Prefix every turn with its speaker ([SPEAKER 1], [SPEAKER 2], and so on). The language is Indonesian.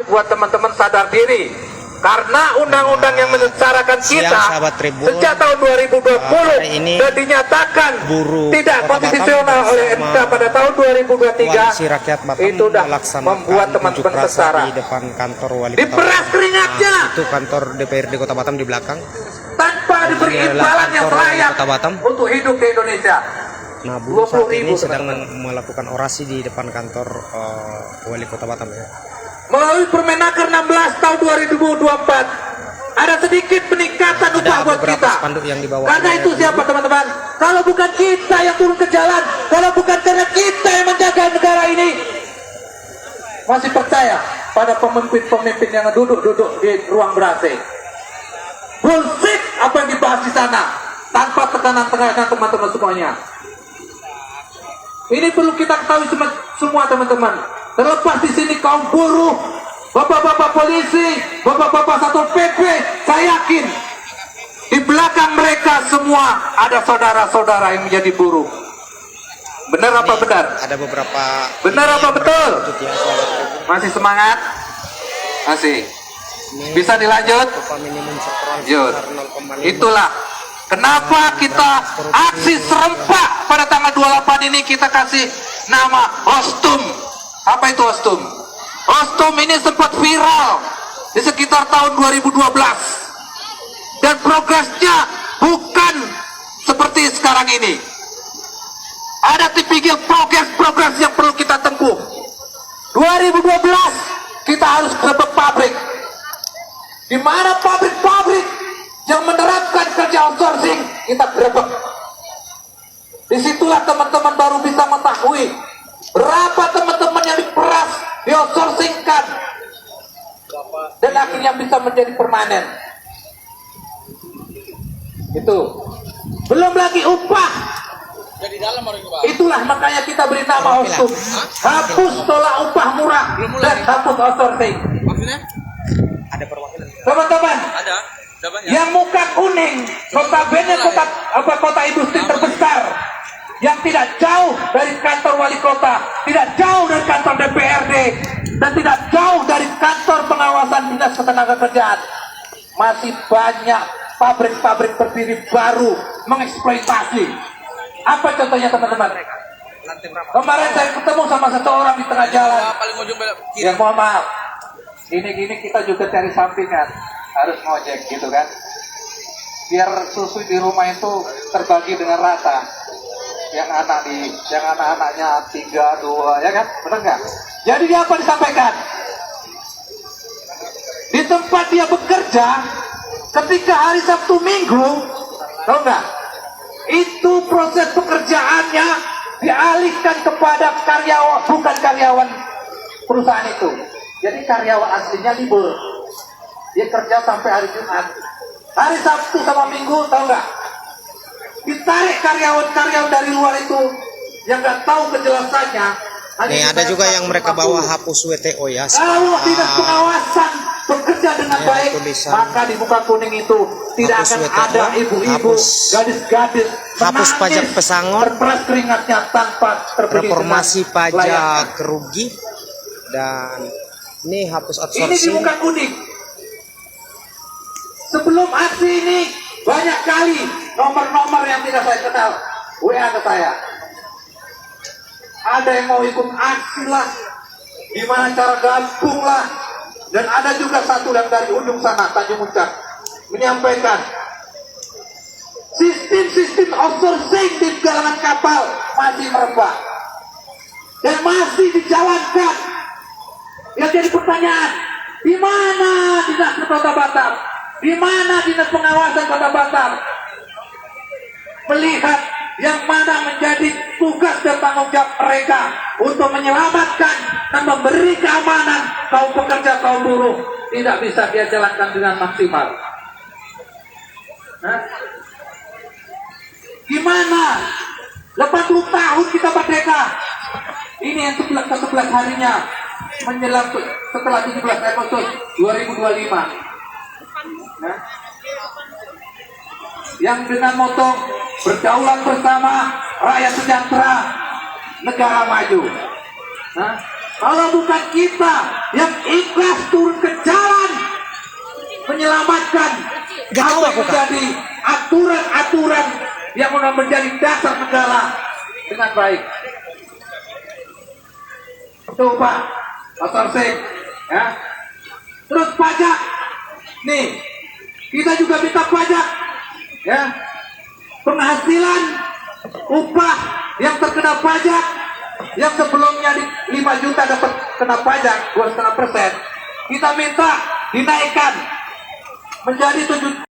[SPEAKER 1] buat teman-teman sadar diri. Karena undang-undang yang mensyaratkan kita sejak tahun 2020 dan dinyatakan tidak konstitusional oleh MK pada tahun 2023, itu sudah membuat teman-teman sesara.
[SPEAKER 2] Di depan kantor wali kota
[SPEAKER 1] diperas keringatnya.
[SPEAKER 2] Itu kantor DPRD Kota Batam di belakang.
[SPEAKER 1] Tanpa diberi imbalan yang layak untuk hidup di Indonesia.
[SPEAKER 2] Nah, buruh saat ini sedang melakukan orasi di depan kantor wali kota Batam ya.
[SPEAKER 1] Melalui Permenaker 16 tahun 2024 ada sedikit peningkatan upah buat kita. Karena itu siapa teman-teman? Kalau bukan kita yang turun ke jalan, kalau bukan karena kita yang menjaga negara ini, masih percaya pada pemimpin-pemimpin yang duduk-duduk di ruang berasi. Bullshit apa yang dibahas di sana tanpa tekanan-tekanan teman-teman semuanya. Ini perlu kita ketahui semua teman-teman. Terlepas di sini kaum buruh, bapak-bapak polisi, bapak-bapak Satpol PP, saya yakin di belakang mereka semua ada saudara-saudara yang menjadi buruh. Benar apa benar?
[SPEAKER 2] Ada beberapa.
[SPEAKER 1] Benar apa betul? Masih semangat? Masih. Bisa dilanjut? Lanjut. Itulah kenapa kita aksi serempak pada tanggal 28 ini kita kasih nama Ostum. Apa itu Ostum? Ostum ini sempat viral di sekitar tahun 2012 dan progresnya bukan seperti sekarang ini. Ada tipikal progres yang perlu kita tempuh. 2012 kita harus grebek pabrik. Di mana pabrik-pabrik yang menerapkan kerja outsourcing kita grebek. Disitulah teman-teman baru bisa mengetahui berapa teman-teman yang diperas, di-outsourcingkan dan akhirnya bisa menjadi permanen. Itu belum lagi upah. Itulah makanya kita beri nama Ostum. Hapus tolak upah murah dan hapus outsourcing.
[SPEAKER 2] Ada perwakilan.
[SPEAKER 1] Teman-teman, yang muka kuning, notabene kota industri terbesar, yang tidak jauh dari kantor wali kota, tidak jauh dari kantor DPRD, dan tidak jauh dari kantor pengawasan dinas ketenagakerjaan. Masih banyak pabrik-pabrik berdiri baru mengeksploitasi. Apa contohnya teman-teman? Kemarin saya ketemu sama seseorang di tengah jalan. Ya mohon maaf, gini-gini kita juga cari sampingan, harus ngojek gitu kan, biar susu di rumah itu terbagi dengan rata. Yang anak-anaknya 3, 2, ya kan? Benar nggak? Jadi dia apa disampaikan? Di tempat dia bekerja, ketika hari Sabtu Minggu, tahu nggak? Itu proses pekerjaannya dialihkan kepada karyawan, bukan karyawan perusahaan itu. Jadi karyawan aslinya libur. Dia kerja sampai hari Jumat. Hari Sabtu sama Minggu, tahu nggak? Ditarik karyawan-karyawan dari luar itu yang nggak tahu kejelasannya.
[SPEAKER 2] Nih ada juga yang mereka bawa hapus WTO ya.
[SPEAKER 1] Kalau tidak pengawasan bekerja dengan baik, maka di muka kuning itu tidak akan ada ibu-ibu, gadis-gadis
[SPEAKER 2] hapus pajak pesangon,
[SPEAKER 1] terperas keringatnya tanpa terbeli
[SPEAKER 2] reformasi pajak kerugi, dan ini hapus outsourcing.
[SPEAKER 1] Ini di muka kuning. Sebelum aksi ini banyak kali nomor-nomor yang tidak saya kenal WA ke saya. Ada yang mau ikut aksi lah, gimana cara gabung lah, dan ada juga satu yang dari ujung sana Tanjung Uncak menyampaikan sistem outsourcing di galangan kapal masih merebak dan masih dijalankan. Yang jadi pertanyaan, di mana dinas Kota Batam? Di mana dinas pengawasan Kota Batam melihat yang mana menjadi tugas dan tanggung jawab mereka untuk menyelamatkan dan memberi keamanan kaum pekerja, kaum buruh, tidak bisa dia jalankan dengan maksimal. Gimana? 80 tahun kita merdeka. Ini yang ke-11 harinya menjelang setelah 17 Agustus 2025. Yang dengan moto berdaulat bersama, rakyat sejahtera, negara maju. Kalau bukan kita yang ikhlas turun menyelamatkan
[SPEAKER 2] Gak tahu
[SPEAKER 1] apa yang
[SPEAKER 2] aku, Kak.
[SPEAKER 1] menjadi aturan-aturan yang menjadi dasar negara dengan baik. Coba Pak Tarsing, ya. Terus pajak, nih kita juga minta pajak, ya. Penghasilan upah yang terkena pajak, yang sebelumnya 5 juta dapat kena pajak 2,5%, kita minta dinaikkan menjadi 7